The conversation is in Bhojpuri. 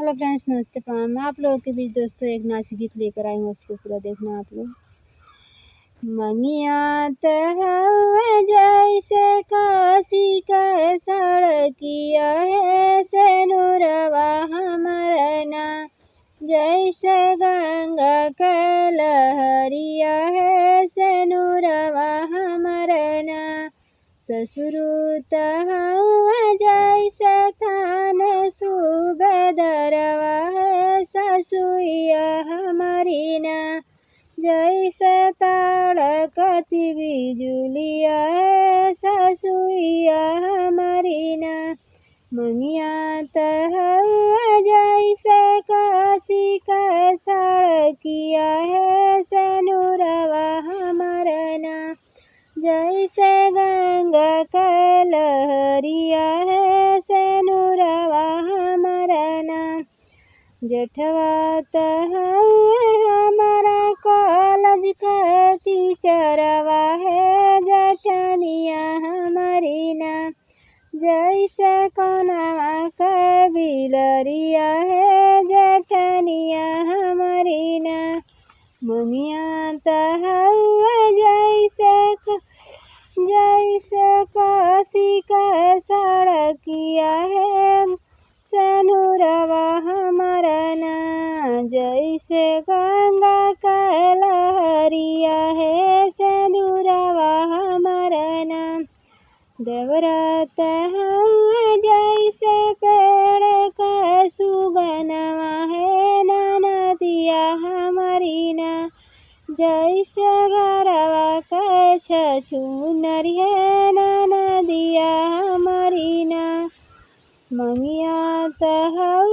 हेलो फ्रेंड्स, नमस्ते प्रणाम। मैं आप लोगों के बीच दोस्तों एक नाच गीत लेकर आई हूँ, उसको पूरा देखना आप लोग। मंगिया तहवे जैसे काशी का सड़किया है, सेनुरवा हमरना जैसे गंगा का लहरिया है, सेनुरवा हमरना ससुरुता जैसे थान सुबेदरवा है, ससुइया हमारी ना जैसे ताड़कती बिजुलिया है, ससुइया हमारी ना मंगिया तहवे जैसे काशी का सड़किया है, सेनुरवा हमरना जैसे गंगा का लहरिया है, सेनुरवा हमरना जेठवा तहवे हमारा कॉलेज का टीचरवा है, जेठनिया हमारी ना जैसे कोनवा का बिलरिया है, जेठनिया हमारी ना मंगिया तहवे जैसे काशी का सड़किया है, सेनुरवा हमरना जैसे गंगा का लहरिया है, सेनुरवा हमरना देवरात है जैसे पेड़ का सुगनवा है, ननदिया हमारी ना जैसे घरवा का छछूनर है, ननदिया हमारी ना मंगिया तहवे